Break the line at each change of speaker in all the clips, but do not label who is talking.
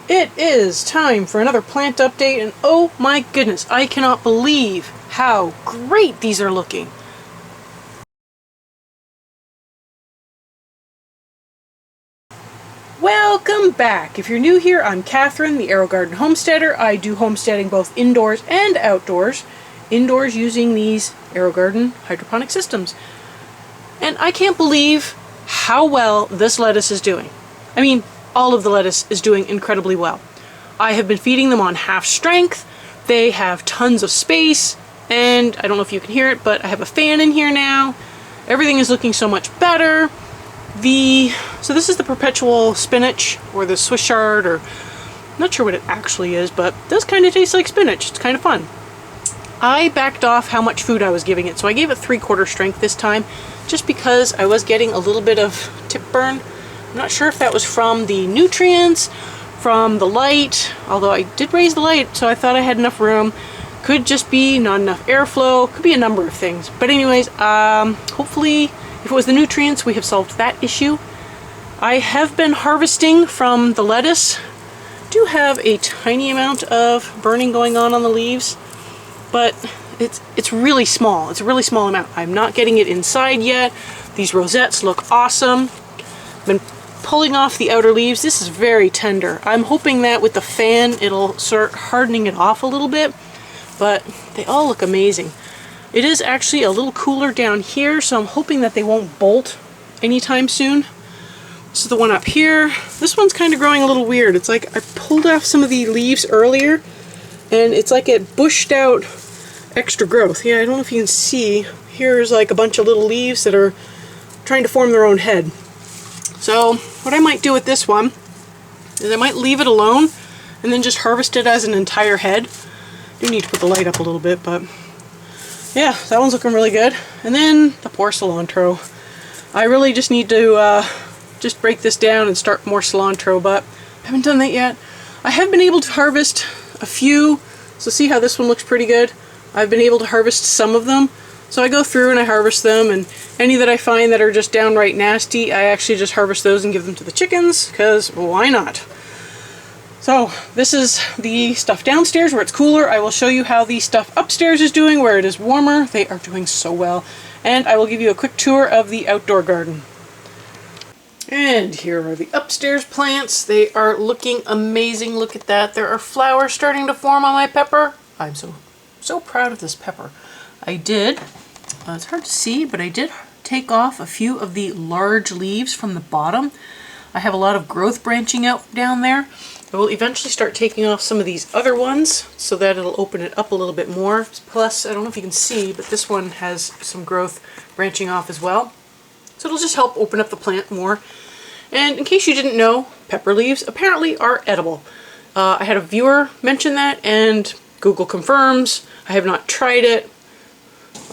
It is time for another plant update, and oh my goodness, I cannot believe how great these are looking. Welcome back. If you're new here, I'm Kathryn, the Aerogarden Homesteader. I do homesteading both indoors and outdoors. Indoors using these Aerogarden hydroponic systems. And I can't believe how well this lettuce is doing. I mean, all of the lettuce is doing incredibly well. I have been feeding them on half strength. They have tons of space, and I don't know if you can hear it, but I have a fan in here now. Everything is looking so much better. So this is the perpetual spinach, or the Swiss chard, or I'm not sure what it actually is, but it does kind of taste like spinach. It's kind of fun. I backed off how much food I was giving it, so I gave it 3/4 strength this time, just because I was getting a little bit of tip burn. I'm not sure if that was from the nutrients, from the light, although I did raise the light, so I thought I had enough room. Could just be not enough airflow, could be a number of things. But anyways, hopefully, if it was the nutrients, we have solved that issue. I have been harvesting from the lettuce. Do have a tiny amount of burning going on the leaves, but it's really small. It's a really small amount. I'm not getting it inside yet. These rosettes look awesome. Been pulling off the outer leaves. This is very tender. I'm hoping that with the fan it'll start hardening it off a little bit, but they all look amazing. It is actually a little cooler down here, so I'm hoping that they won't bolt anytime soon. This is the one up here. This one's kind of growing a little weird. It's like I pulled off some of the leaves earlier, and it's like it bushed out extra growth. Yeah, I don't know if you can see. Here's like a bunch of little leaves that are trying to form their own head. So what I might do with this one is I might leave it alone and then just harvest it as an entire head. Do need to put the light up a little bit, but yeah, that one's looking really good. And then the poor cilantro. I really just need to just break this down and start more cilantro, but I haven't done that yet. I have been able to harvest a few, so see how this one looks pretty good? I've been able to harvest some of them. So I go through and I harvest them, and any that I find that are just downright nasty, I actually just harvest those and give them to the chickens, because why not? So this is the stuff downstairs where it's cooler. I will show you how the stuff upstairs is doing where it is warmer. They are doing so well. And I will give you a quick tour of the outdoor garden. And here are the upstairs plants. They are looking amazing. Look at that. There are flowers starting to form on my pepper. I'm so proud of this pepper. I did, it's hard to see, but I did take off a few of the large leaves from the bottom. I have a lot of growth branching out down there. I will eventually start taking off some of these other ones so that it'll open it up a little bit more. Plus, I don't know if you can see, but this one has some growth branching off as well. So it'll just help open up the plant more. And in case you didn't know, pepper leaves apparently are edible. I had a viewer mention that, and Google confirms. I have not tried it.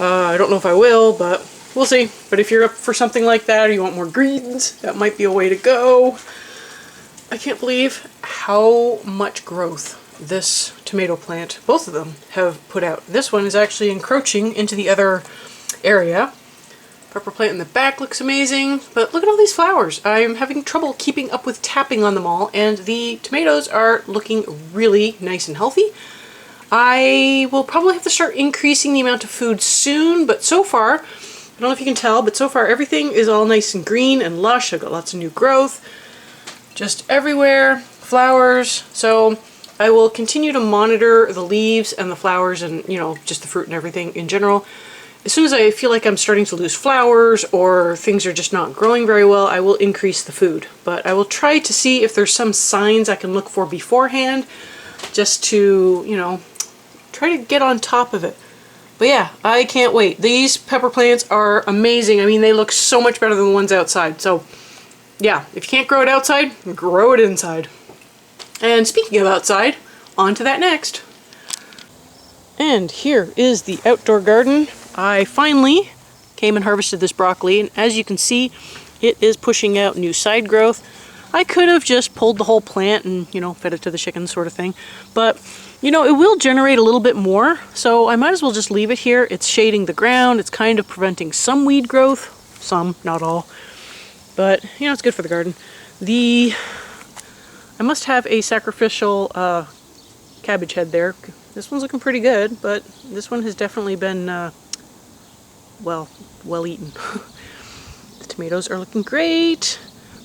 I don't know if I will, but we'll see. But if you're up for something like that, or you want more greens, that might be a way to go. I can't believe how much growth this tomato plant, both of them, have put out. This one is actually encroaching into the other area. Pepper plant in the back looks amazing, but look at all these flowers. I'm having trouble keeping up with tapping on them all, and the tomatoes are looking really nice and healthy. I will probably have to start increasing the amount of food soon, but so far, I don't know if you can tell, but so far everything is all nice and green and lush. I've got lots of new growth just everywhere, flowers. So I will continue to monitor the leaves and the flowers and, you know, just the fruit and everything in general. As soon as I feel like I'm starting to lose flowers or things are just not growing very well, I will increase the food. But I will try to see if there's some signs I can look for beforehand, just to, you know, try to get on top of it. But yeah, I can't wait. These pepper plants are amazing. I mean, they look so much better than the ones outside. So yeah, if you can't grow it outside, grow it inside. And speaking of outside, on to that next. And here is the outdoor garden. I finally came and harvested this broccoli, and as you can see, it is pushing out new side growth. I could have just pulled the whole plant and, you know, fed it to the chickens sort of thing, but you know, it will generate a little bit more, so I might as well just leave it here. It's shading the ground, it's kind of preventing some weed growth, some, not all, but you know, it's good for the garden. I must have a sacrificial cabbage head there. This one's looking pretty good, but this one has definitely been, well eaten. The tomatoes are looking great.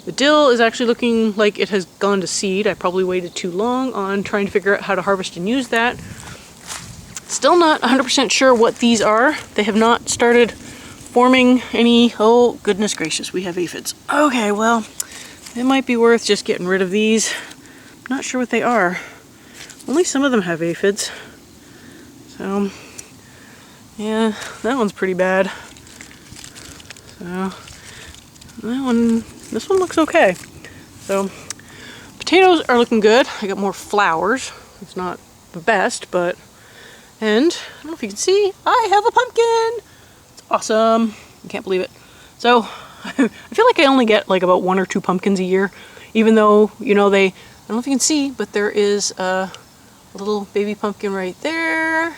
The dill is actually looking like it has gone to seed. I probably waited too long on trying to figure out how to harvest and use that. Still not 100% sure what these are. They have not started forming any... Oh, goodness gracious, we have aphids. Okay, well, it might be worth just getting rid of these. Not sure what they are. Only some of them have aphids. So, yeah, that one's pretty bad. So, this one looks okay. So, potatoes are looking good. I got more flowers. It's not the best, but... And, I don't know if you can see, I have a pumpkin! It's awesome. I can't believe it. So, I feel like I only get like about 1 or 2 pumpkins a year, even though, you know, I don't know if you can see, but there is a little baby pumpkin right there.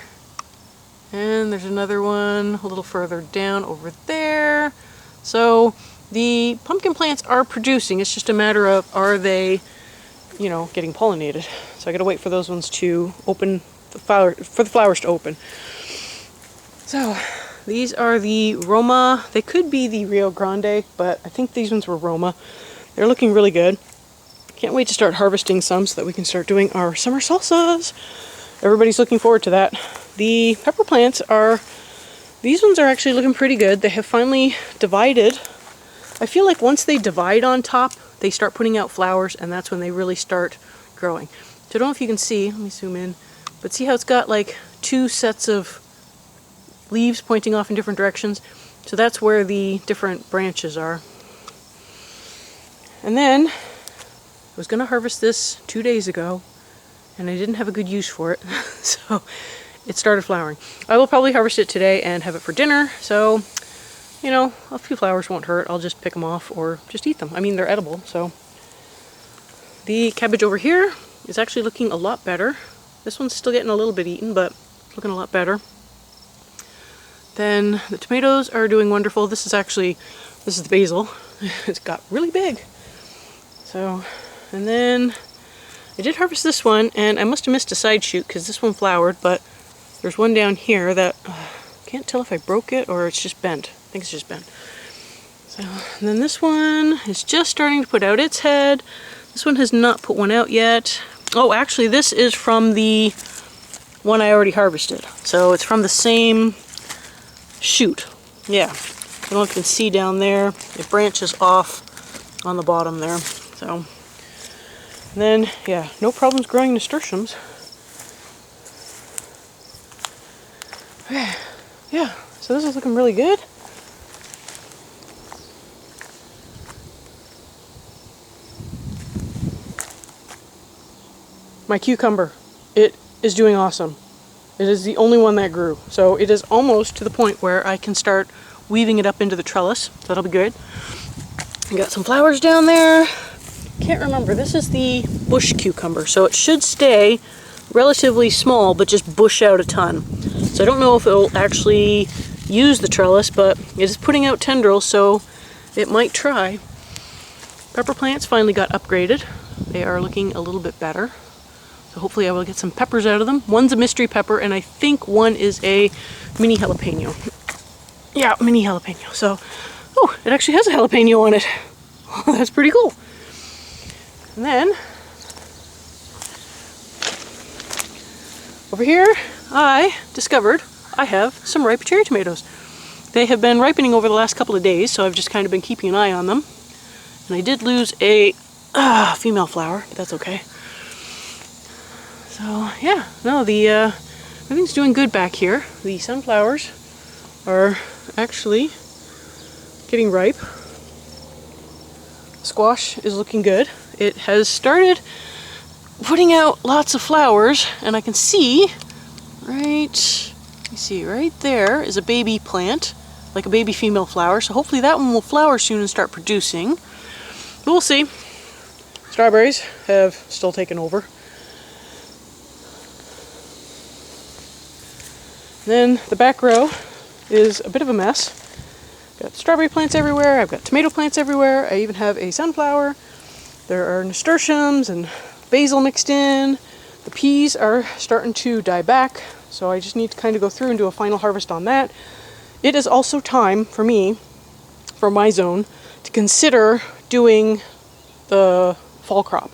And there's another one a little further down over there. So, the pumpkin plants are producing. It's just a matter of, are they, you know, getting pollinated. So I gotta wait for those ones to open, for the flowers to open. So, these are the Roma. They could be the Rio Grande, but I think these ones were Roma. They're looking really good. Can't wait to start harvesting some so that we can start doing our summer salsas. Everybody's looking forward to that. The pepper plants are, these ones are actually looking pretty good. They have finally divided. I feel like once they divide on top, they start putting out flowers, and that's when they really start growing. So I don't know if you can see, let me zoom in, but see how it's got like 2 sets of leaves pointing off in different directions? So that's where the different branches are. And then, I was going to harvest this 2 days ago, and I didn't have a good use for it, so it started flowering. I will probably harvest it today and have it for dinner, so, you know, a few flowers won't hurt. I'll just pick them off or just eat them. I mean, they're edible, so. The cabbage over here is actually looking a lot better. This one's still getting a little bit eaten, but it's looking a lot better. Then the tomatoes are doing wonderful. This is the basil. It's got really big. So, and then I did harvest this one, and I must have missed a side shoot because this one flowered, but there's one down here that can't tell if I broke it or it's just bent. I think it's just bent. So, and then this one is just starting to put out its head. This one has not put one out yet. Oh, actually, this is from the one I already harvested. So it's from the same shoot. Yeah. I don't know if you can see down there. It branches off on the bottom there. So, and then, yeah, no problems growing nasturtiums. Yeah, so this is looking really good. My cucumber, it is doing awesome. It is the only one that grew. So it is almost to the point where I can start weaving it up into the trellis. So that'll be good. I got some flowers down there. Can't remember, this is the bush cucumber. So it should stay relatively small, but just bush out a ton. So I don't know if it'll actually use the trellis, but it is putting out tendrils, so it might try. Pepper plants finally got upgraded. They are looking a little bit better. So hopefully I will get some peppers out of them. One's a mystery pepper, and I think one is a mini jalapeno. Yeah, mini jalapeno. So, oh, it actually has a jalapeno on it. Oh, that's pretty cool. And then, over here, I discovered I have some ripe cherry tomatoes. They have been ripening over the last couple of days, so I've just kind of been keeping an eye on them. And I did lose a female flower, but that's okay. So yeah, no, everything's doing good back here. The sunflowers are actually getting ripe. Squash is looking good. It has started putting out lots of flowers, and I can see right there is a baby plant, like a baby female flower. So hopefully that one will flower soon and start producing. But we'll see. Strawberries have still taken over. Then the back row is a bit of a mess. Got strawberry plants everywhere, I've got tomato plants everywhere, I even have a sunflower. There are nasturtiums and basil mixed in. The peas are starting to die back, so I just need to kind of go through and do a final harvest on that. It is also time for me, for my zone, to consider doing the fall crop.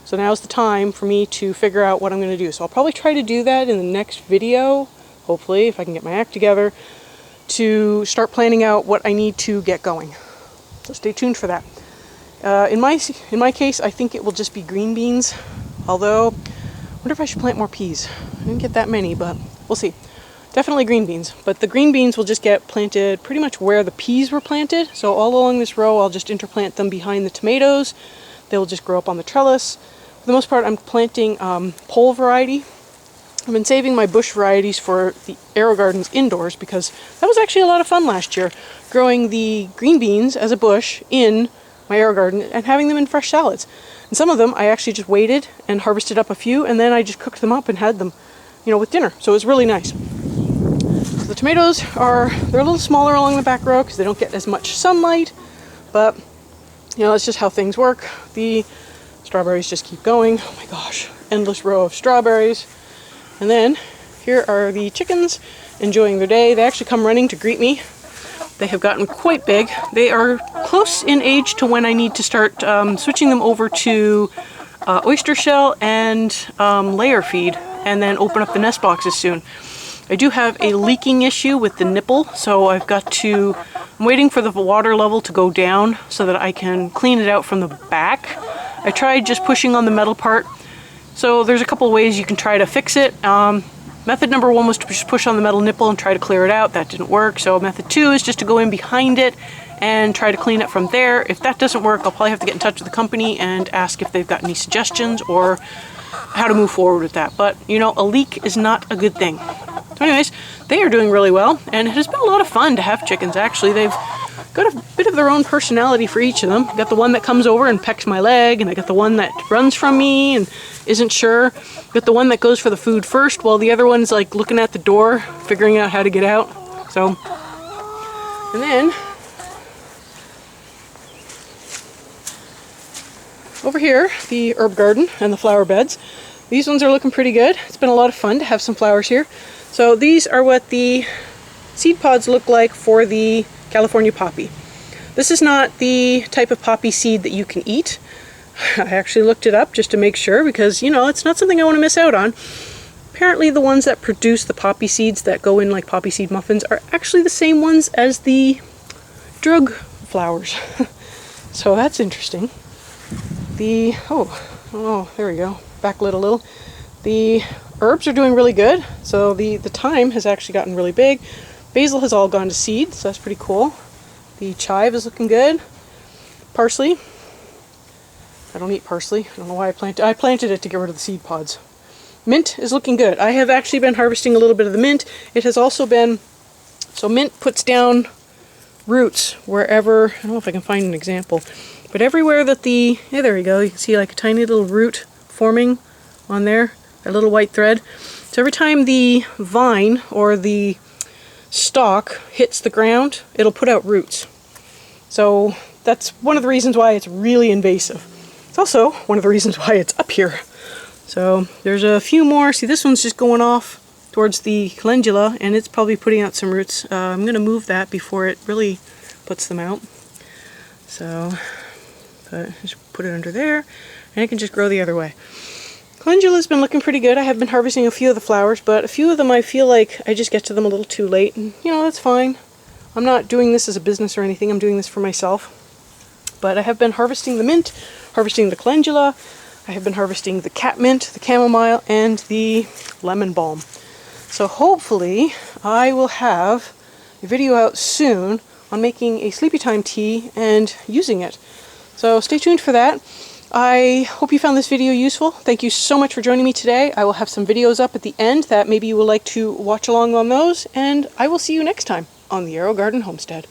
So now's the time for me to figure out what I'm going to do. So I'll probably try to do that in the next video, hopefully, if I can get my act together, to start planning out what I need to get going. So stay tuned for that. In my case, I think it will just be green beans, although I wonder if I should plant more peas. I didn't get that many, but we'll see. Definitely green beans, but the green beans will just get planted pretty much where the peas were planted. So all along this row, I'll just interplant them behind the tomatoes. They'll just grow up on the trellis. For the most part, I'm planting pole variety. I've been saving my bush varieties for the Aerogardens indoors because that was actually a lot of fun last year, growing the green beans as a bush in my Aerogarden and having them in fresh salads. And some of them I actually just waited and harvested up a few, and then I just cooked them up and had them, you know, with dinner. So it was really nice. So the tomatoes they're a little smaller along the back row because they don't get as much sunlight, but you know, that's just how things work. The strawberries just keep going. Oh my gosh, endless row of strawberries. And then here are the chickens enjoying their day. They actually come running to greet me. They have gotten quite big. They are close in age to when I need to start switching them over to oyster shell and layer feed, and then open up the nest boxes soon. I do have a leaking issue with the nipple, so I'm waiting for the water level to go down so that I can clean it out from the back. I tried just pushing on the metal part. So there's a couple of ways you can try to fix it. Method number one was to just push on the metal nipple and try to clear it out. That didn't work. So method two is just to go in behind it and try to clean it from there. If that doesn't work, I'll probably have to get in touch with the company and ask if they've got any suggestions or how to move forward with that. But, you know, a leak is not a good thing. So anyways, they are doing really well, and it has been a lot of fun to have chickens, actually. They've got a bit of their own personality for each of them. I got the one that comes over and pecks my leg, and I got the one that runs from me and isn't sure. Got the one that goes for the food first, while the other one's like looking at the door, figuring out how to get out. So, and then over here, the herb garden and the flower beds. These ones are looking pretty good. It's been a lot of fun to have some flowers here. So these are what the seed pods look like for the California poppy. This is not the type of poppy seed that you can eat. I actually looked it up just to make sure because, you know, it's not something I want to miss out on. Apparently the ones that produce the poppy seeds that go in like poppy seed muffins are actually the same ones as the drug flowers. So that's interesting. Oh, there we go. Backlit a little. The herbs are doing really good. So the thyme has actually gotten really big. Basil has all gone to seed, so that's pretty cool. The chive is looking good. Parsley. I don't eat parsley. I don't know why I planted it to get rid of the seed pods. Mint is looking good. I have actually been harvesting a little bit of the mint. It has also been, so mint puts down roots wherever, I don't know if I can find an example, but everywhere that yeah, there we go. You can see like a tiny little root forming on there, a little white thread. So every time the vine or the stalk hits the ground, it'll put out roots. So that's one of the reasons why it's really invasive. It's also one of the reasons why it's up here. So there's a few more. See, this one's just going off towards the calendula, and it's probably putting out some roots. I'm going to move that before it really puts them out. So, but just put it under there, and it can just grow the other way. Calendula's been looking pretty good. I have been harvesting a few of the flowers, but a few of them I feel like I just get to them a little too late, and you know, that's fine. I'm not doing this as a business or anything. I'm doing this for myself. But I have been harvesting the mint, harvesting the calendula. I have been harvesting the catmint, the chamomile, and the lemon balm. So hopefully I will have a video out soon on making a sleepy time tea and using it. So stay tuned for that. I hope you found this video useful. Thank you so much for joining me today. I will have some videos up at the end that maybe you would like to watch along on those, and I will see you next time on the Aerogarden Homestead.